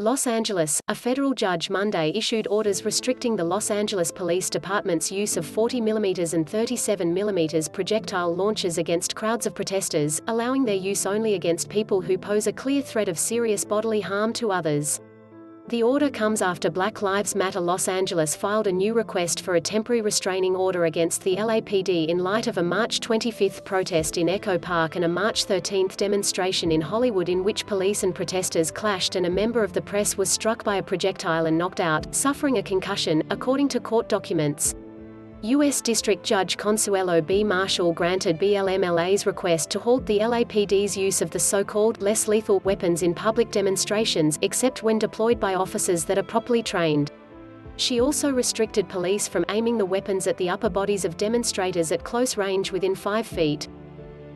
Los Angeles, a federal judge Monday issued orders restricting the Los Angeles Police Department's use of 40mm and 37mm projectile launchers against crowds of protesters, allowing their use only against people who pose a clear threat of serious bodily harm to others. The order comes after Black Lives Matter Los Angeles filed a new request for a temporary restraining order against the LAPD in light of a March 25 protest in Echo Park and a March 13 demonstration in Hollywood in which police and protesters clashed and a member of the press was struck by a projectile and knocked out, suffering a concussion, according to court documents. U.S. District Judge Consuelo B. Marshall granted BLMLA's request to halt the LAPD's use of the so-called less lethal weapons in public demonstrations, except when deployed by officers that are properly trained. She also restricted police from aiming the weapons at the upper bodies of demonstrators at close range within 5 feet.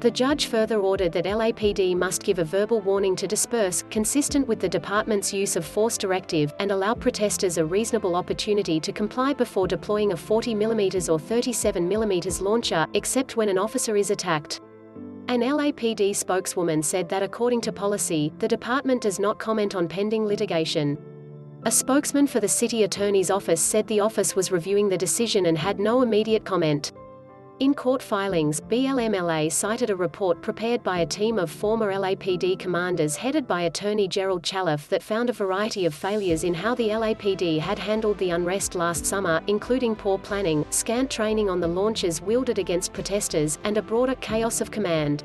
The judge further ordered that LAPD must give a verbal warning to disperse, consistent with the department's use of force directive, and allow protesters a reasonable opportunity to comply before deploying a 40mm or 37mm launcher, except when an officer is attacked. An LAPD spokeswoman said that according to policy, the department does not comment on pending litigation. A spokesman for the city attorney's office said the office was reviewing the decision and had no immediate comment. In court filings, BLMLA cited a report prepared by a team of former LAPD commanders headed by attorney Gerald Chaliff that found a variety of failures in how the LAPD had handled the unrest last summer, including poor planning, scant training on the launchers wielded against protesters, and a broader chaos of command.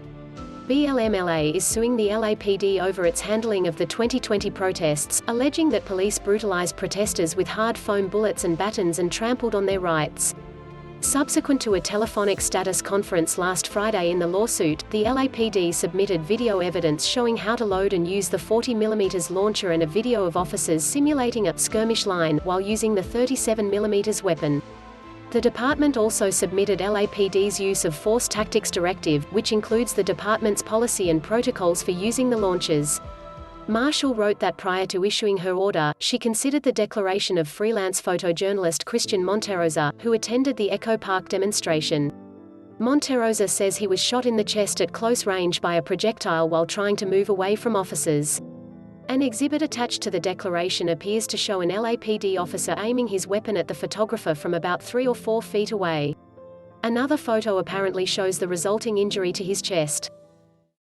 BLMLA is suing the LAPD over its handling of the 2020 protests, alleging that police brutalized protesters with hard foam bullets and batons and trampled on their rights. Subsequent to a telephonic status conference last Friday in the lawsuit, the LAPD submitted video evidence showing how to load and use the 40mm launcher and a video of officers simulating a skirmish line while using the 37mm weapon. The department also submitted LAPD's use of force tactics directive, which includes the department's policy and protocols for using the launchers. Marshall wrote that prior to issuing her order, she considered the declaration of freelance photojournalist Christian Monterosa, who attended the Echo Park demonstration. Monterosa says he was shot in the chest at close range by a projectile while trying to move away from officers. An exhibit attached to the declaration appears to show an LAPD officer aiming his weapon at the photographer from about 3 or 4 feet away. Another photo apparently shows the resulting injury to his chest.